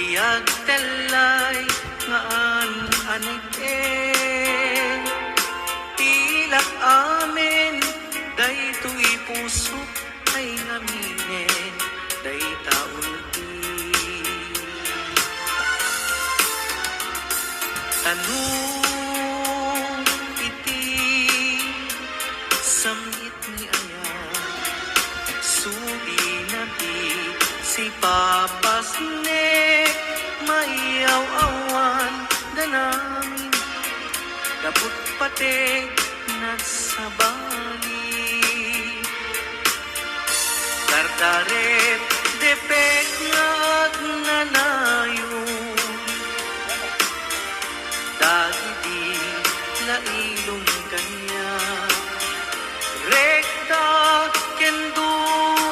Diag telay nga anike tilak amin daytoy puso ay ngaminen day taulti tanong iti samit ni aya sudi nabi si papasne mayaw-awan danamin dapot pate nagsabali dardarep depek ngag nanayon dagiti lailong kanya rekta kendung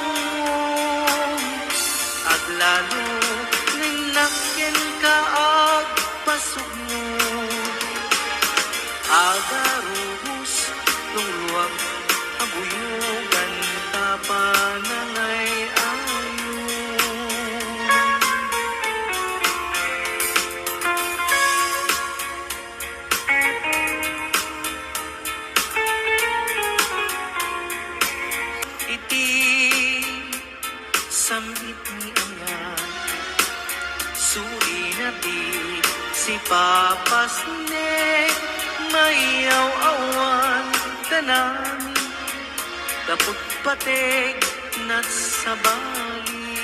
aglalo ninakyen kaag pasugno agarubos luluwag abuyugan tapanangay ayon iti samit ni ayan suri na di si papasne mayaw-awan tanami kaput patek nagsabali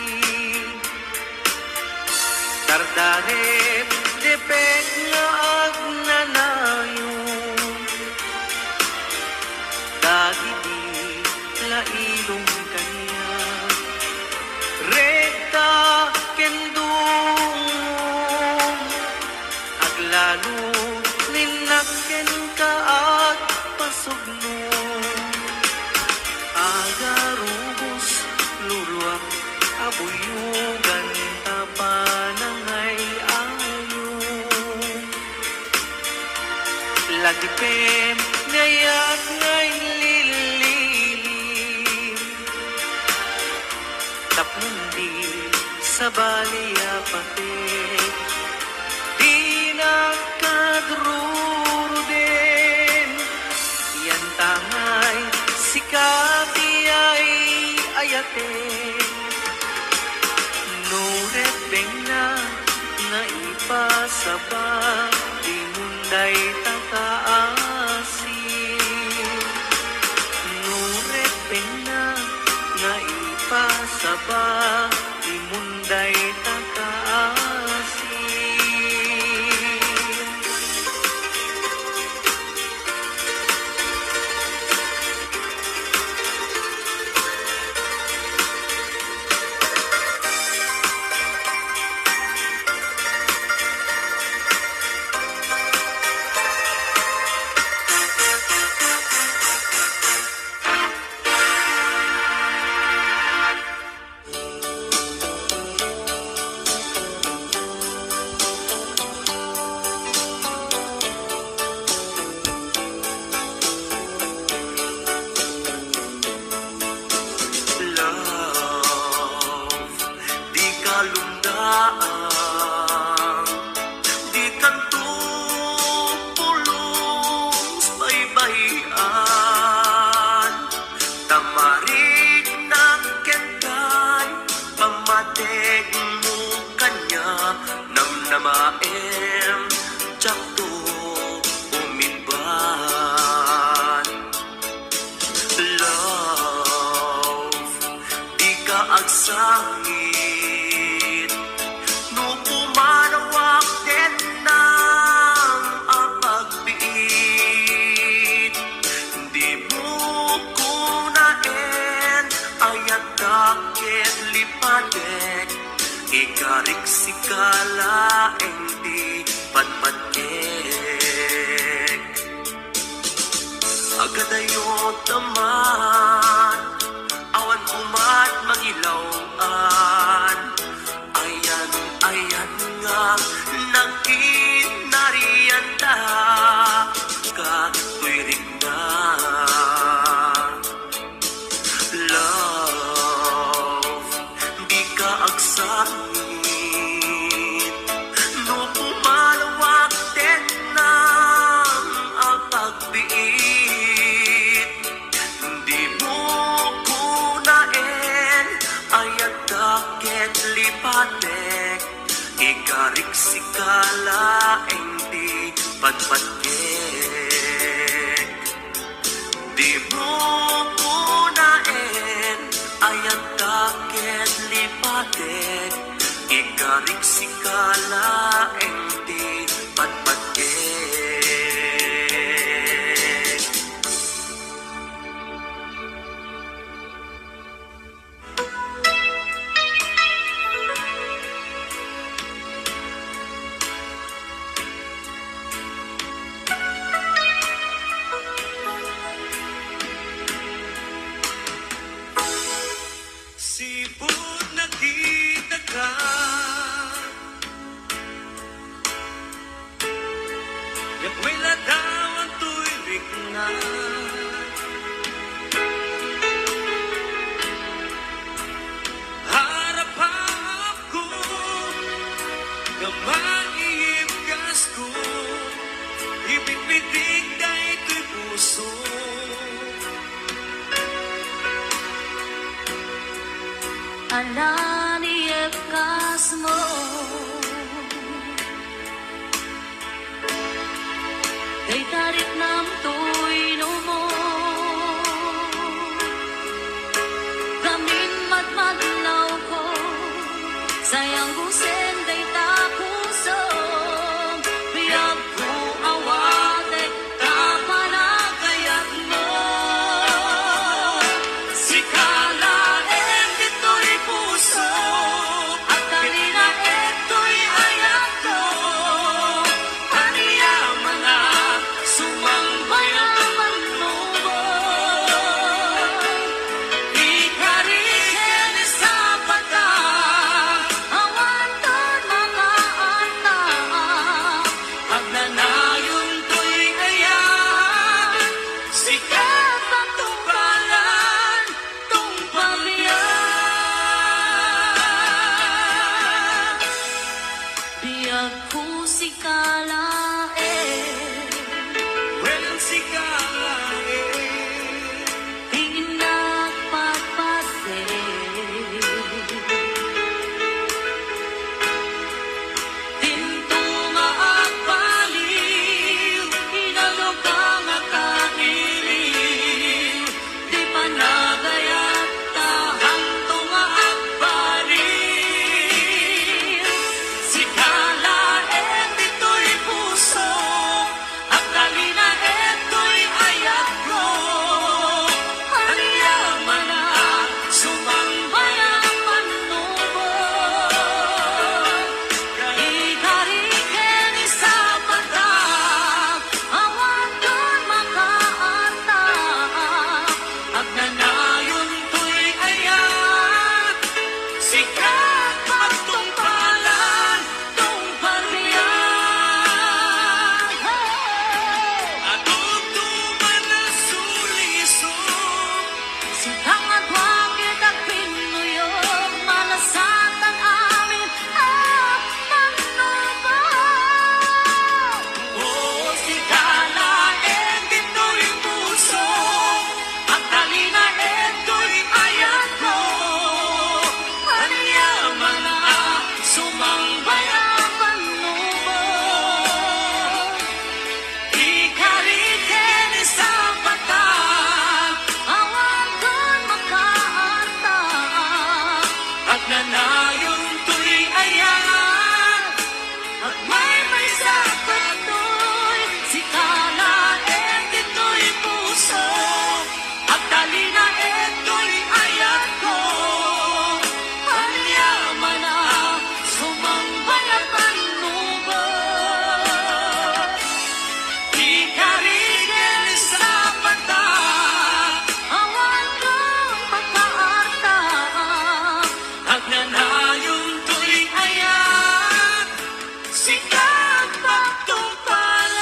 dardarep depek nga agnanayon dagiti lailong kanya rekta kendung aglalo ninakken kaag pasugno agarubos luluwak abuyugan tapanangay ayon lagipem ngayat ngay lilim tapundi sa baliya patik di nakadruruden yan tangay sikati ay ayate nuretbeng na naipasaba di munday takaasin nuretbeng na naipasaba di munday takaasin agsangit no pumanawak din ng apagbiit di mo kunain ayat dakit lipadek ikarik sikala di patpatkek agadayo taman awan umat magilawan ayan nga nagkinarian ta katuirig na love di ka agsangit ikarik sikala di patpatkek. Di mo punain ayat takit lipatek, ikarik sikala di patpatkek. Sipot nakita ka, yak may ladawan tuwing na. Harap-harap ko, gamang iibgas ko, ibig-bitig na ito'y puso. Alani ekas mo, kay tarik nam tuino mo, gamin matmadlaw ko, sayang gusen day tapuso, biyag ko awate kapanagayat mo. Sikala dito'y puso, at kanina ito'y ayat ko, kaniyaman na sumambay ang manubo. Ikarihin sa pata, awan ton mga anak, pagnanayon to'y ayat, sikat ang tungkalan, tungpalian. Biyag ko si kalae, Walang sikala pinagpagpate. Tinto maagpaliw, inalokang akakiliw, di panagayat tahang tumaagpaliw. Sikala dito'y puso, at talina ito'y ayat ko, kaniyaman na sumambay ang manubo. Ikarikin sa mata, awan doon makaanta, at nanayon to'y ayat, sikat magtungpalan, tungpalian. at tugtuman na suliso. Sintang at wakit at pinuyog, malasatan amin ang manubo. Oo, sikala dito'y puso, at talina ito'y ayat ko, kaniyaman na Sumambay ang manubo. ikarikin sa mata. Awan doon makaanta, At nanayon to'y ayan, at may sapat do'y sikala dito'y puso, at talina ito'y ayat ko, kaniyaman na sumambay ang manubo. ikarikin sa mata. Awan doon makaanta, At nanayon to'y ayan, sikat magtungpalan,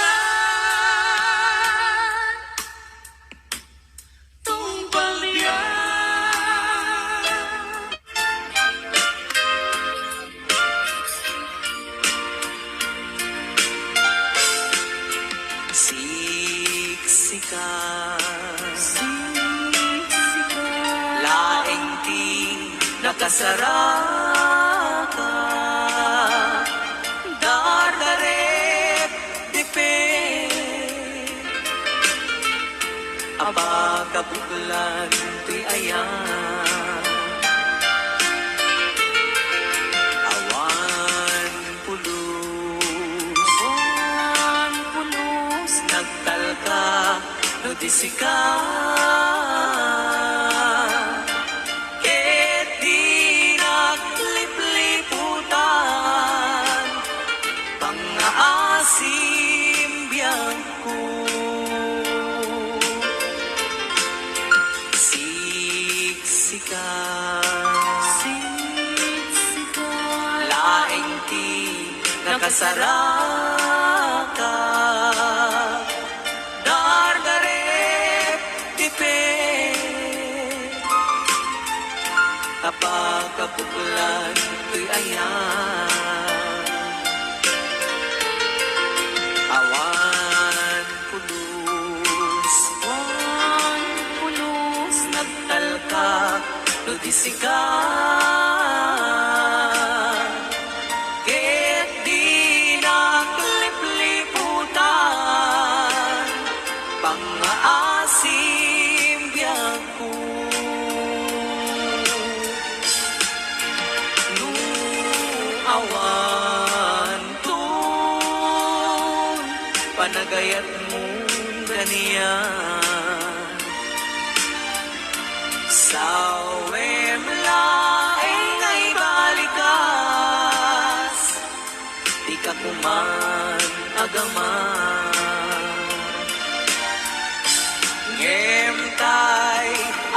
tungpalian. Siksikan, laeng ti nakasaraka, disika ket di naglipliputan pangaasim biyangku siksika laing ti nakasaraka dardarep tipe kapag kapuklan ko'y ayan awan pulos nagtalka no disika ket di naglipliputan pangaasim biyangku no awan tun panagayat mo ganiyan sawem laeng ay balikas di ka kuman agaman ngem tay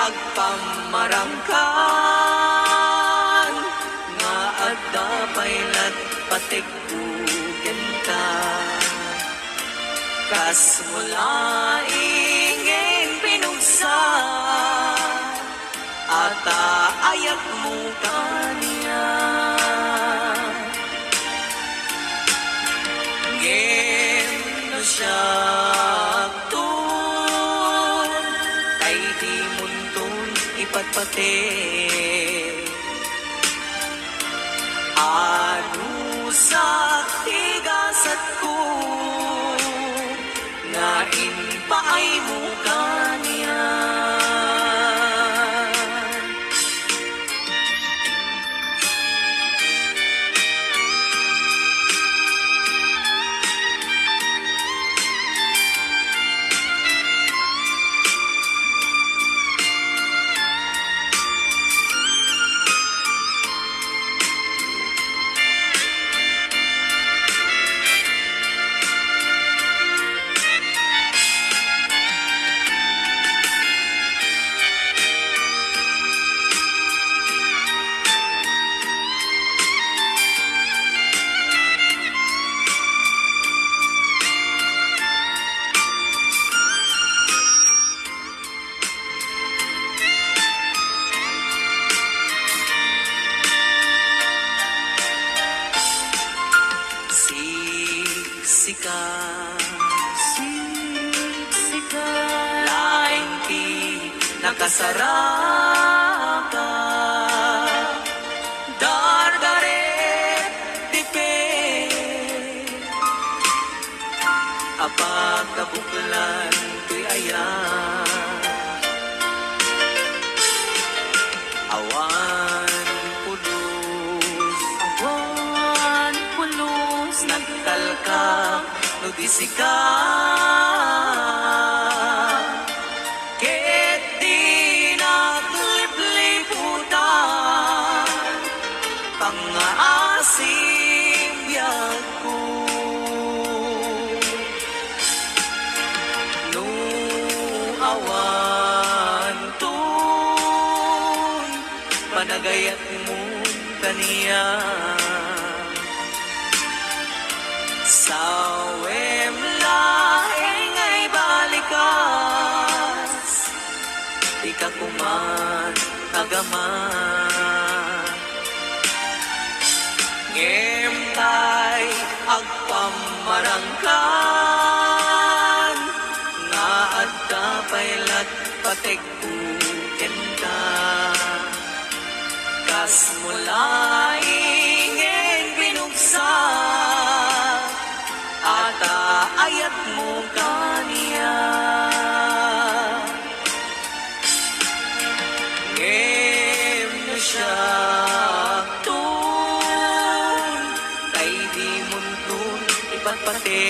agpamarangkan nga adda paylat patigbugan ka kas mula ingin pinugsa ata ayat mo kaniya ngem no siya tun kay di muntun ipatpate anu sa tigasat ko nga inpaay mo kaniya siksika laing ti nakasaraka dardaret tipe apag kabuklan ko'y ayan awan pulos nagtalka no disika ket di naglipliputan pangaasim biyangku no awan tun panagayat mo kaniya sawem laeng ay balikas di ka kuman agaman ngem tay agpamarangkan nga adda paylat patigbuken ka kas mula ingin binugsa ata ayat mo kaniya ngem no siya tun kay di muntun ipagpate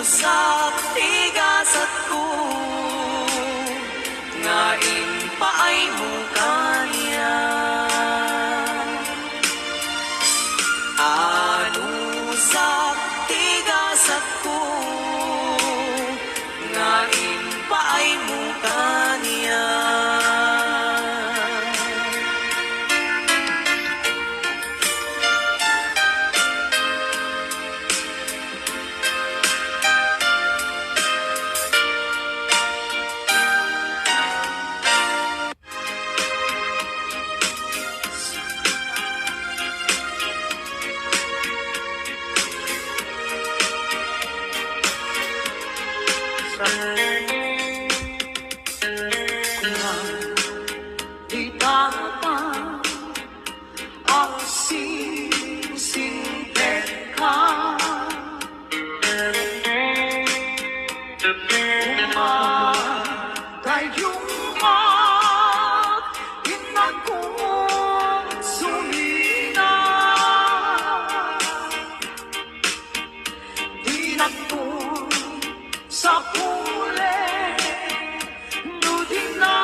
Anusak tigasat ko ngain paay mo kanya. Anusak tigasat ko ngain paay mo kanya. Di dapat ang singsingin ka. Tayong mag-inang kong sumina. Di na sa pule, nudin na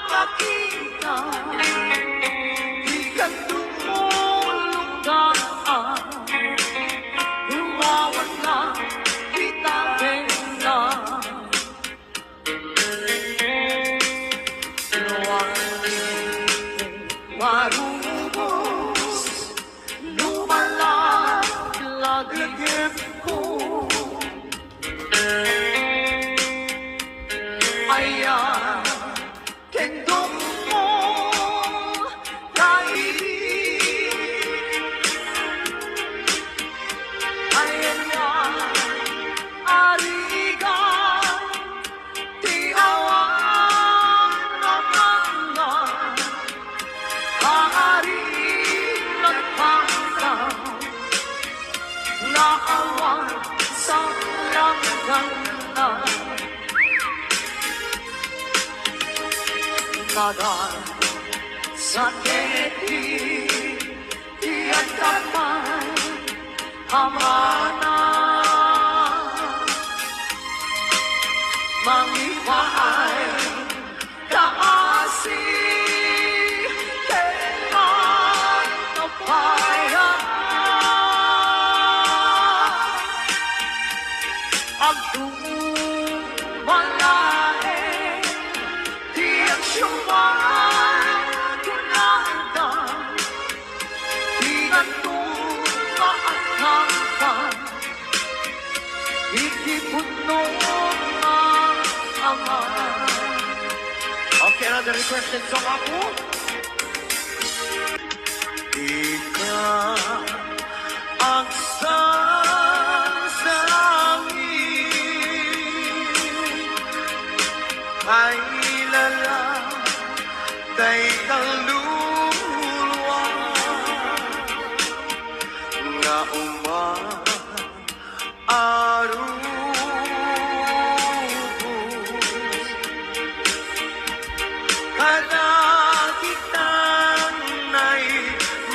makita. Di ka tumulungan, lumawan na, bitawin na. Marubos, lumalaglag ko. Ayan, kendong mo kaibig. Ayan yan, arigan, di awan naman na. Aaring nagpangkaw, naawan sa langgan na. Nagal sa teti, iyan kapay amana. Mangipaay kaasi, kailan kapaya. Agdumalae, tiyak siyumay kunanda. Di na tumaakangkan, ikipuno ng ama. Okay, another requested song ako. Ikaw ang sangsangin, ay lala, tay kaluluwa, nga umaarubos. Kada kitang na'y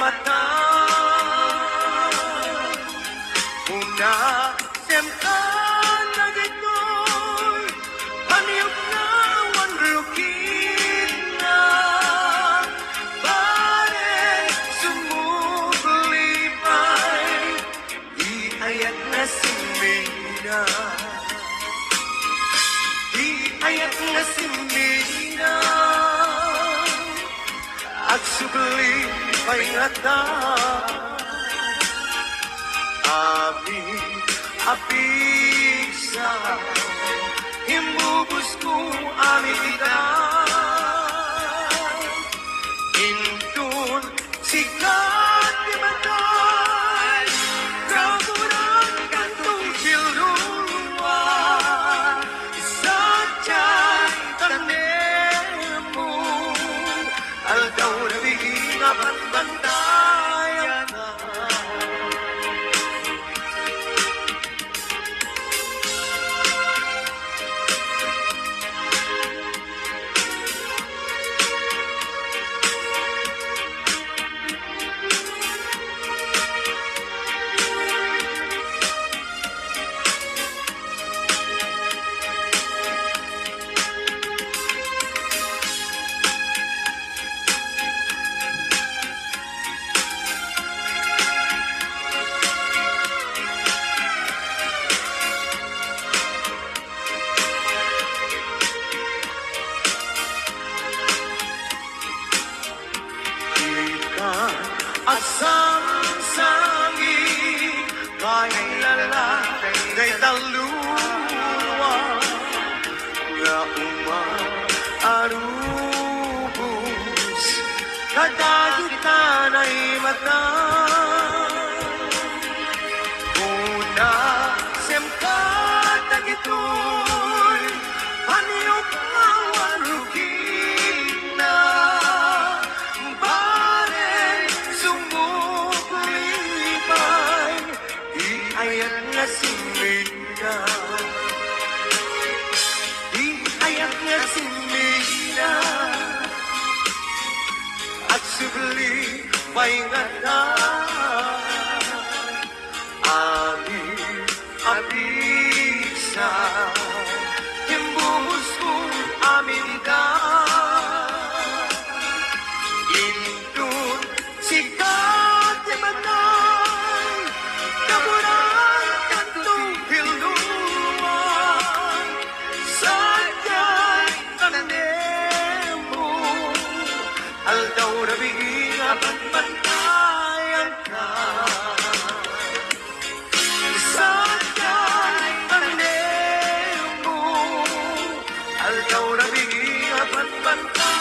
mata, una semka na gito'y paniyok na wanrukit na. Pare sumuglipay, di ayat na simina. Di ayat na simina, at suglipay nga ta. Abig sa himubos ko amita. Intun sikat di matay, kaburang kantong siluluwa. Sa tiyay tanem mo, aldaw na biging apat-bantayan na. asam sangi kay lala kay taluwa nga arubos kadagitan ay mata una semka tagitoy anyok awarugin na bare sumugulipay di ayat na simika di ayat na simika at subli paingata amin abisa imbuhos ko amin ka indun sikat di matay kaburan kantong piluan sadyay tanemo aldaw rabi apat bantayan ka sadyay tanemo aldaw rabi apat bantayan ka.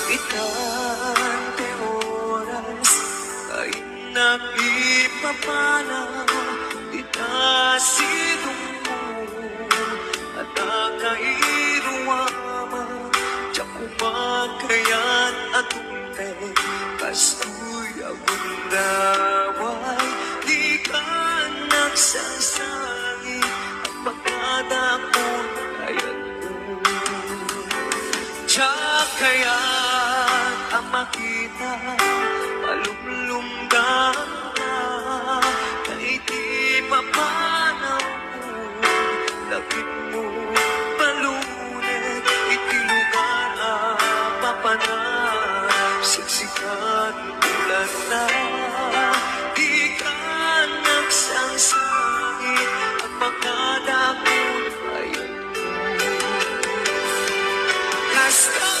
Itante oras ay nakipapala itasidong mo at nakairuama tiyak kumakayan at unte kastoy agundaway di ka nagsasangi at pagkadakon kayan ko tiyak kaya ang makita malumlumgang ka kahit di papanaw mo lakit mo balunet itilugan ang papanay siksikan ulan na di ka nagsansangit at pagkadakon ayan ko kasta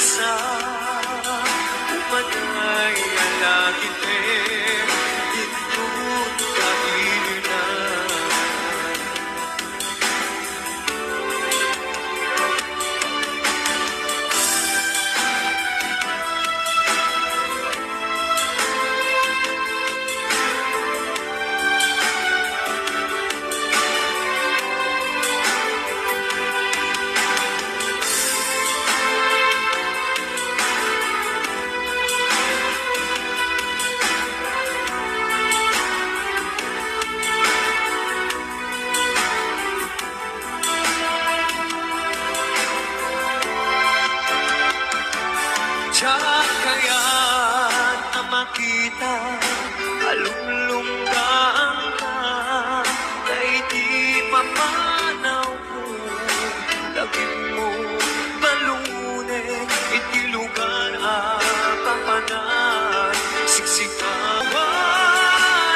sa umanay alagit indun kailunan Kaya na makita alumlunggang ka kay di papanaw ko lagim mo balunin itilugan ang papanay siksikawan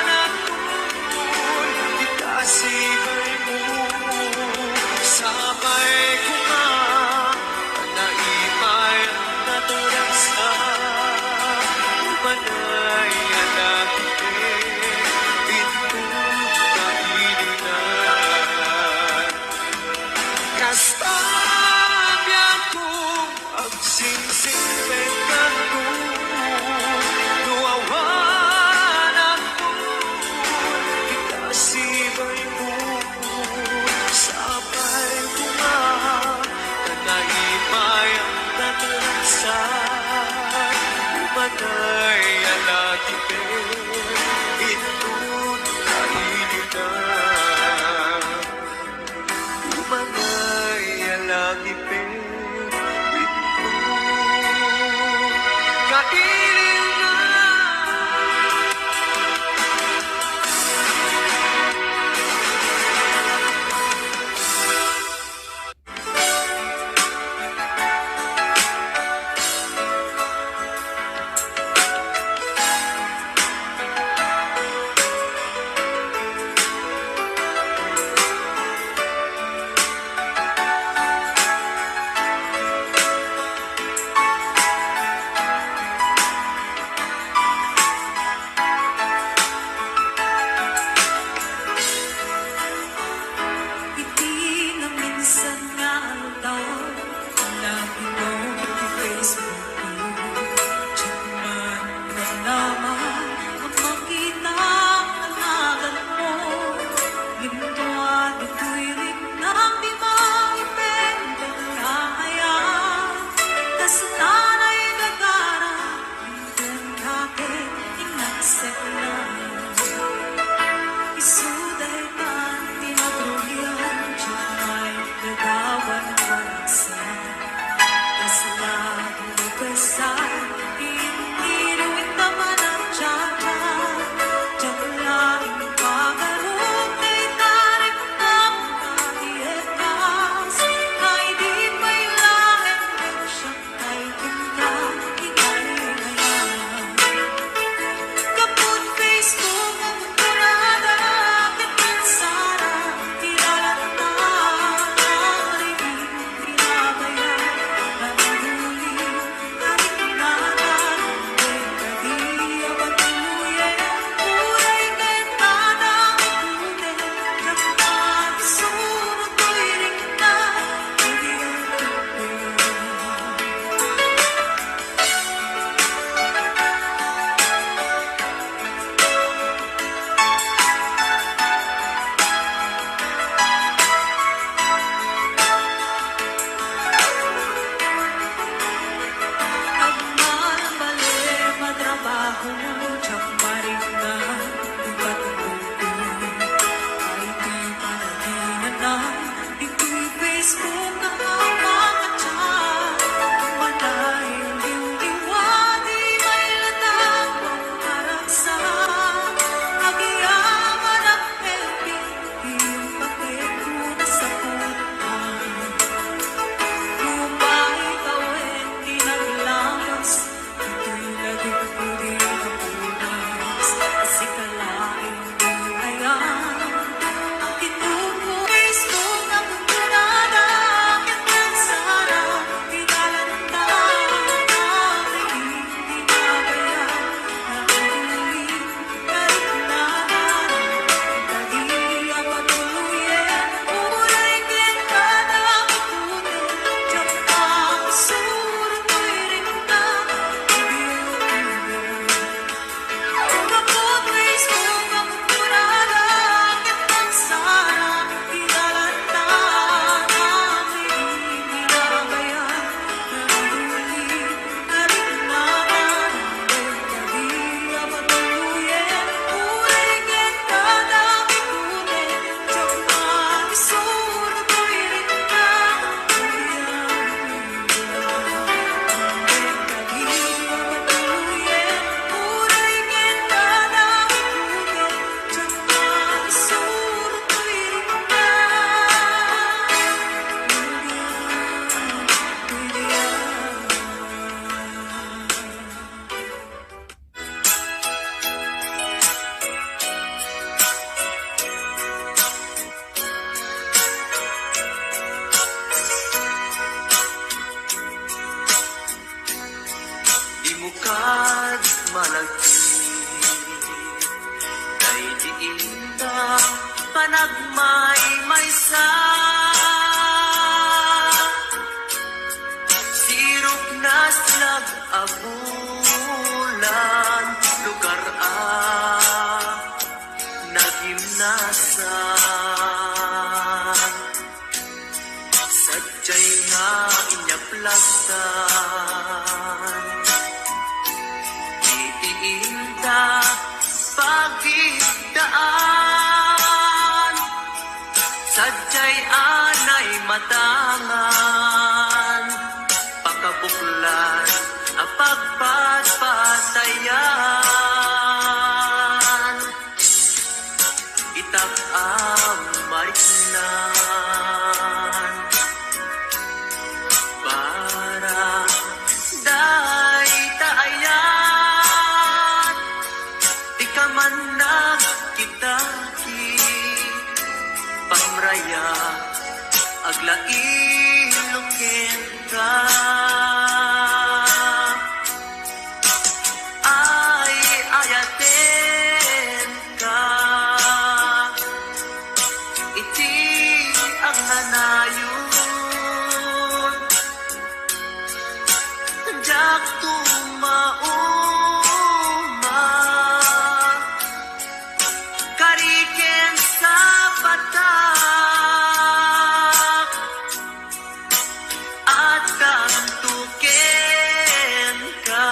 at pe itut kailitan umangay alagi pe itut kailitan. Hindi na minsan nga daw nabinog ang Facebook ko. Diyan man na naman makakita ang alagan mo. Gintuan ito'y rin nang di maipenda na kaya. Kasanana'y nagara, hindi natin inakselan. Isuday man tinatulyan, tiya'y nagawan bansa. Nasalag lugasan, iniruin naman ang tiyaka. Diyan lang pagarong kay tarik ng kadietas. Ay di may langit, siyang kay tinda, ikalimayan. Kapag Facebook ang kurada, kitang sana, tinalata, narinig, tinabayan, nahuhuli, narinatan, pagkadi, pagtuluyan, uray kentada, ikutin, kapag sunod ko'y ringna, hindi ang Nagmamali, matrabaho, tiyak maringan, iba't buko. Ay di panaginan na, ito'y Facebook ang makatsak. Manay, liw-liwa, di may latag, pamaragsak. Nagiyaman ang FB, iyong papel ko na sa punan. Lumay kawin, di naglamas, ito'y naging pudi ng punas. Kasi kalaing di ayan, ang tinubo. Facebook ang kunada, kitang sana, tinalanta, narinig, tinabayan, nahuli, narinatan, pagkadi, ang patuluyan, uray kentada, ikutin, tiyak ang surot ko'y ringna, hindi kapag Facebook ang kurada, kitang sana, tinalanta, narinig, tinabayan, nahuli, narinatan, pagkadi, ang patuluyan, uray kentada, ikutin, tiyak ang surot ko'y ringna, hindi Di mo kad malagti kay diinda panagmay maysa sirok na slag abulan lugar nagimnasan sadyay nga inyaplagtan iiinda anak ang mariknan para day taayan di ka man na kitaki pamraya aglain ka ay ayaten ka iti ang nanayon jak tumauma kariken sa batak at kantuken ka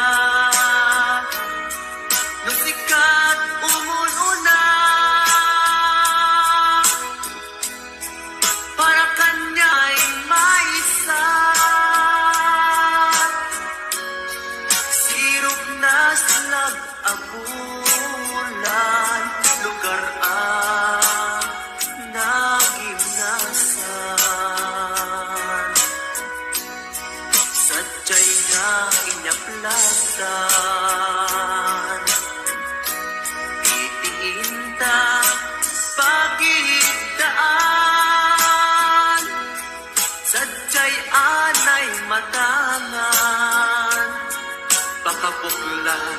nusikat umununa para kanya'y maisa sirok na slag abulan lugar ang nagimnasan sadya'y na inyaplasan itiinta pagidaan sadya'y anay matangan pakapuklan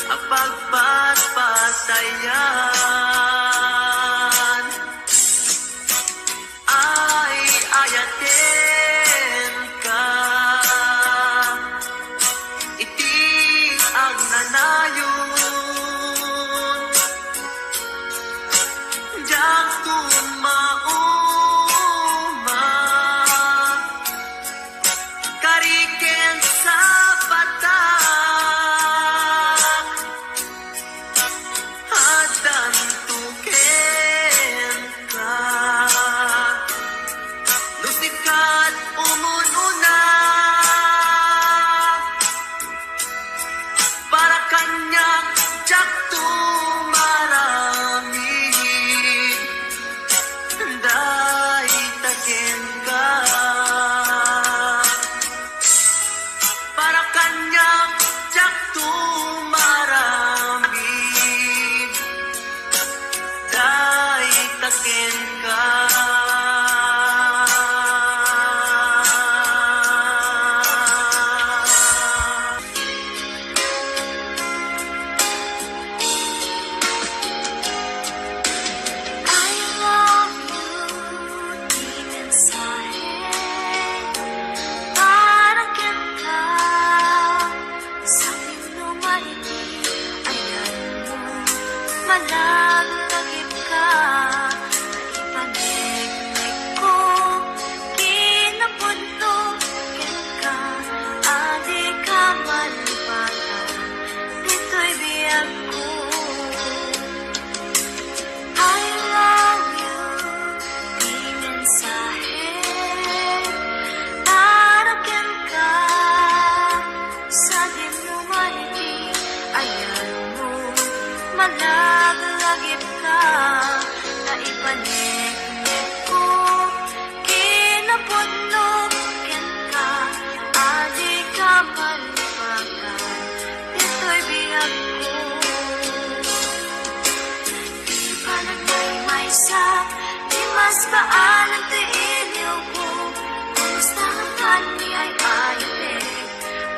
ang pagpatpatayan ay ayaten ka iti ang nanayon jak tumauma kariken sa batak hadan tuken ka lusikat umununa para kanyak jak tumarami day taken ka para kanyak jak tumarami day taken ka I love you deep inside parang kita sa pinumalik ayan mo malalagip ka ipanik-nik ko kinapuntukin ka adi ka malipagan dito'y biyag ko I love you deep inside Arakin ka sa dinumali ayan mo malaglagip ka na ipanik-nik ko kinapuntukin ka adi ka malipagan dito'y biyag ko di palagay may sa di mas paalang tiiliw ko kumusta ang kani ay ayunin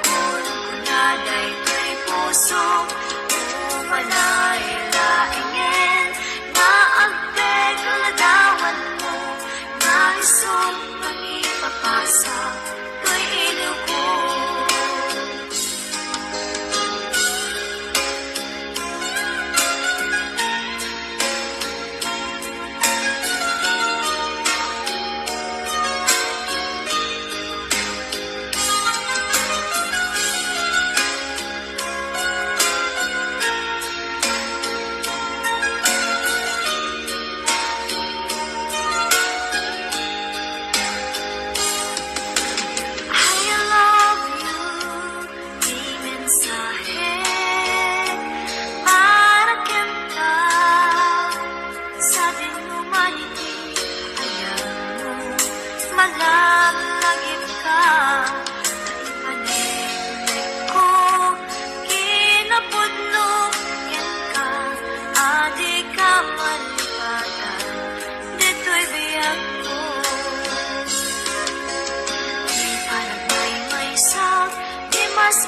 kulong ko na daytoy puso umalay laingin na agpeg kaladawan mo na isong pangipapasa to'y iliw ko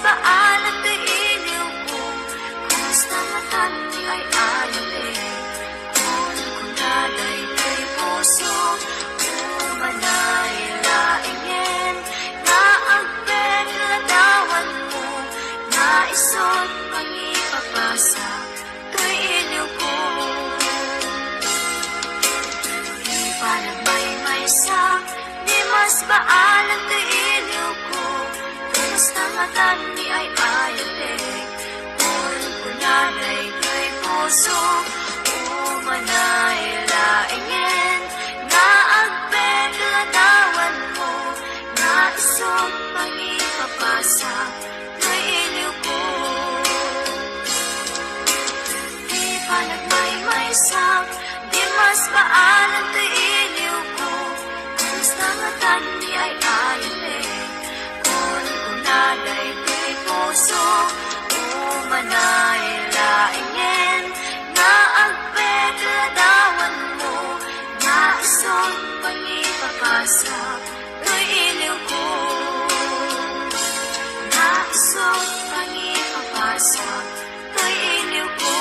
paalam kay iliw ko, kumusta matan di ay alipin. Kung kunalay kay puso, umanay laingin, na agpen ladawan mo, na isot pangipapasa, kay iliw ko. Di pa nagmay-maysa, di mas paalam kay iliw ko, kumusta matan di ay ayalik. Kung kunalay kay puso, umanay laingin, na agpen ladawan mo, na isog pangipapasa, kay iliw ko. Di pa nagmay-maysa, di mas paalam kay iliw ko, kumusta matan di ay ayalik. Kung kunalay kay puso, umanay laingin, na agpet ladawan mo, na isog pangipapasa, kay iliw ko. Na isog pangipapasa, kay iliw ko.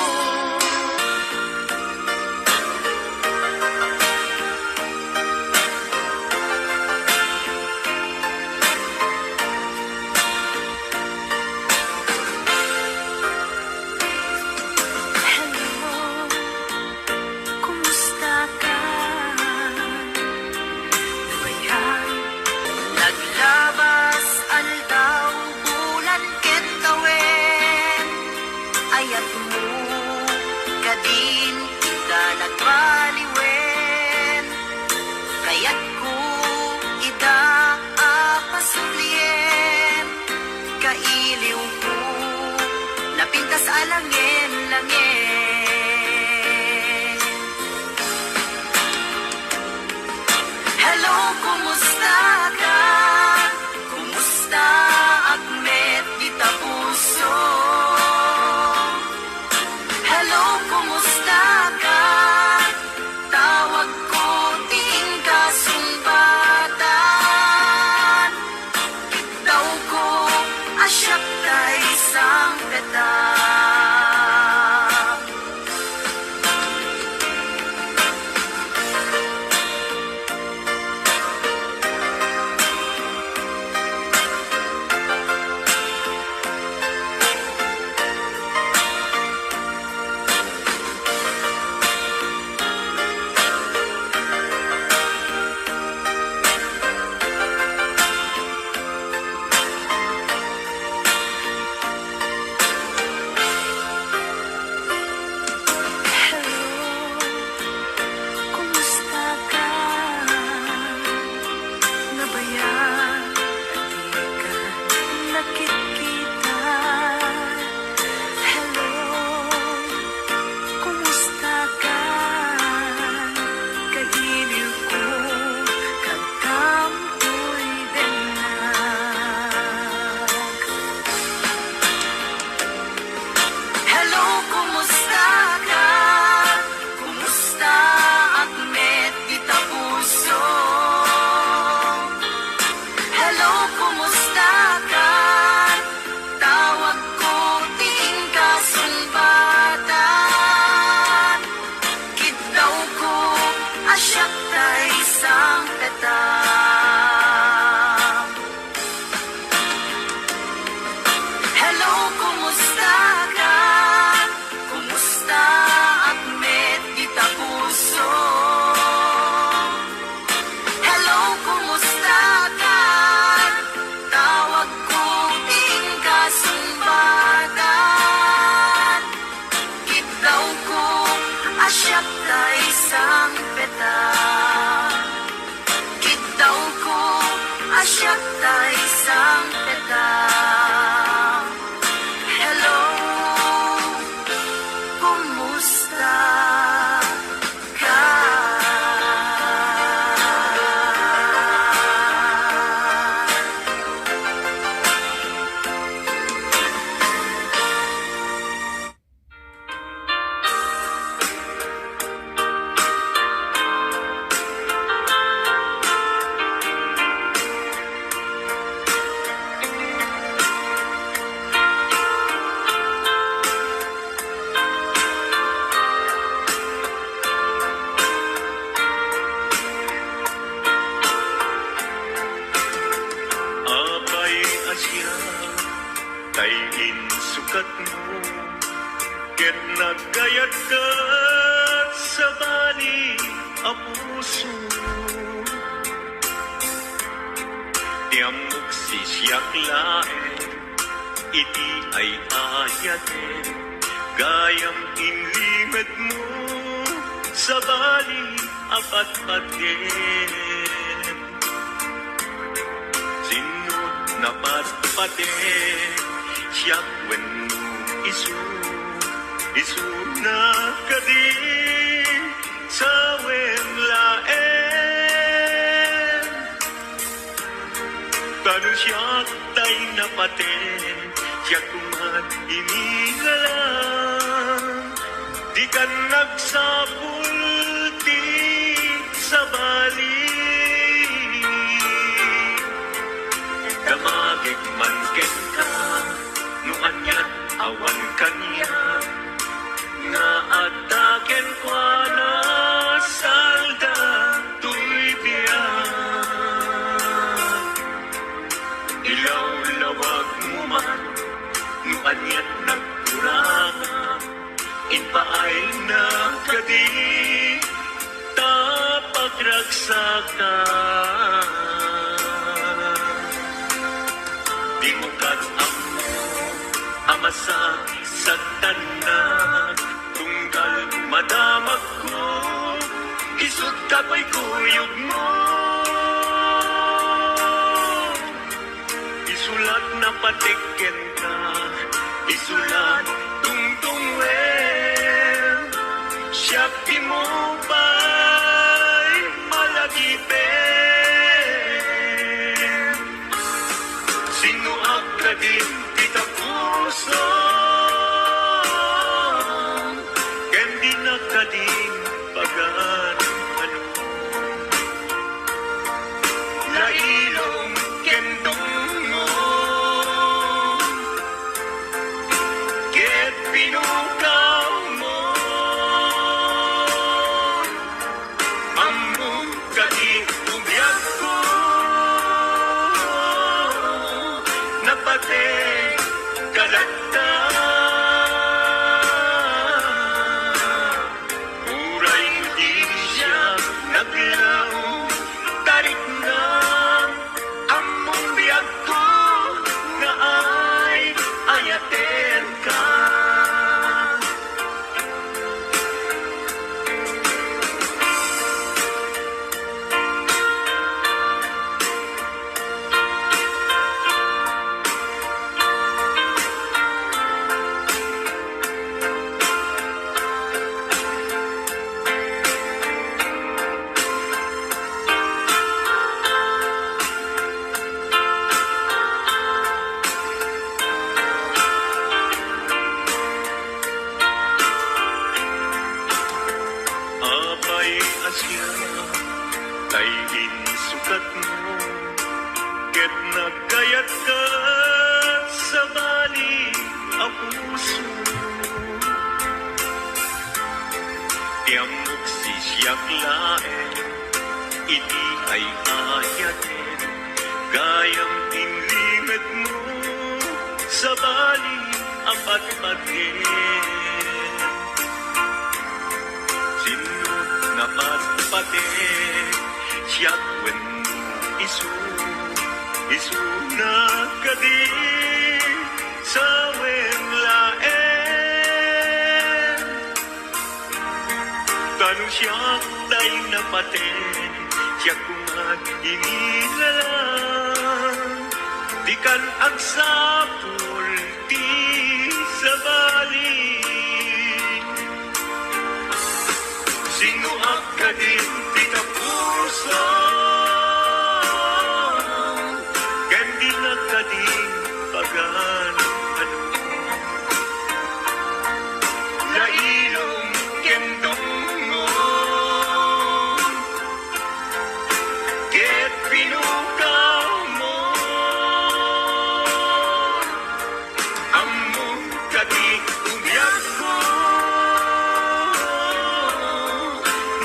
ket nagkayat ka sa bali a puso. Tiamok si siyak laeng, iti ay ayaten, gayam inlimet mo sa bali apat-paten. Sinut na patpaten, siyak wenno isu na kadin sa wemlaen. Kanu siyak tay napaten, siyak kumat inigalang, di ka nagsapul ti sa bali. Damagig man ken ka, nuan yan awan kanya, nga ataken kwa na salda tuy biyak. Ilaw-lawag mo man, nuan yan nagkurang, inpaay na kadi tapagragsakan. Di mo katamo amasa sa tanan, tunggal madamag ko, isut kapoy kuyog mo. Isulat na patiken ka, isulat tungtungwen, siyak di mo ba'y malagipin. Sino agkadin kita puso, ken di nakadin pagan ano. Lailong kendong mo, ket pinukaw mo, among kadin umiyag ko, napate kalata. Uray di siya naglaw, tarik na among biyag ko, nga ay ayaten ka. Abay asya, kay insukat mo, ket nagkayat ka sa bali a puso. Tiamok si siyak laeng, iti ay ayaten, gayam inlimet mo sa bali apat-paten. Sinut na patpaten, siyak wenno isu na kadin sa wemlaen. Kanu siyak tay napaten, siyak kumat inilalang, di kan agsapul ti sa bali. Sino agkadin di ka puso, ken di nakadin pagan ano. Lailong kendong mo, ket pinukaw mo, among kadin umiyag ko,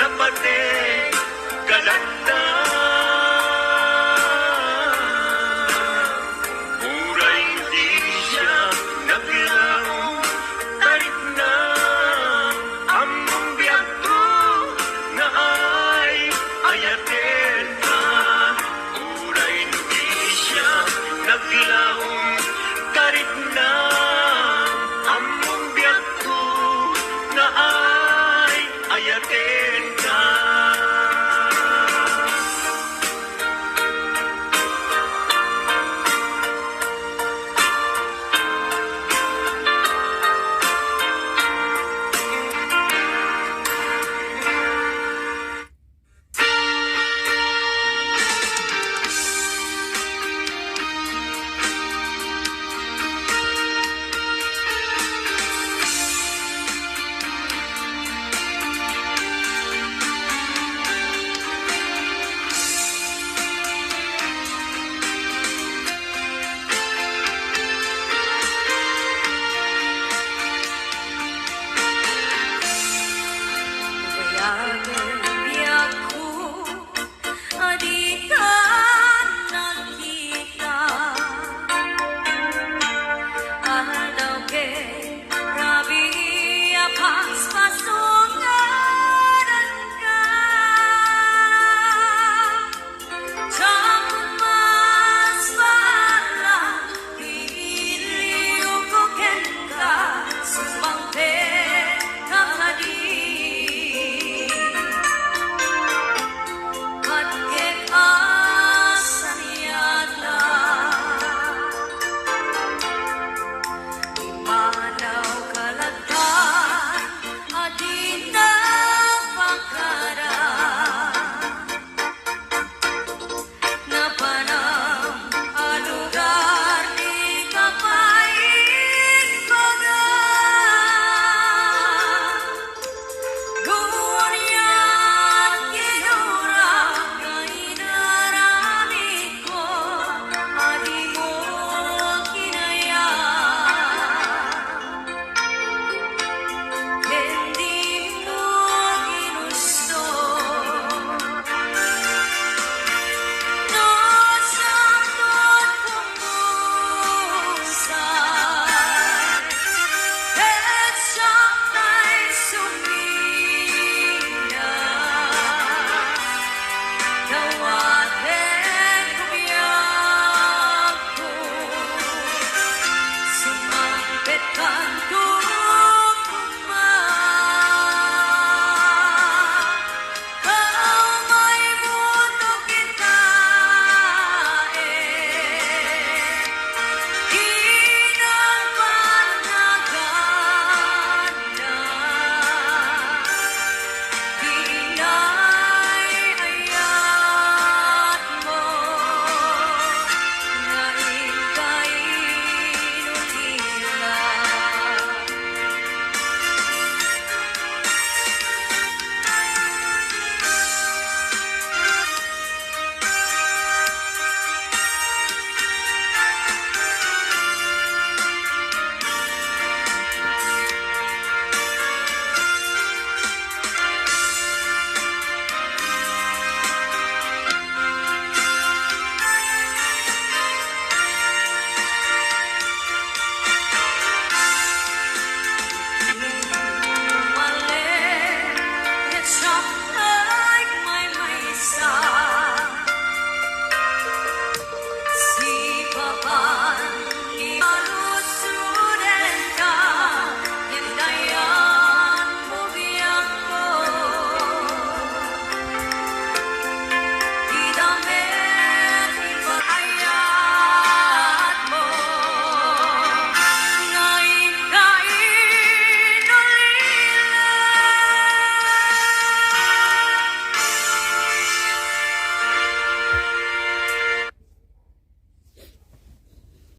napate kalanda.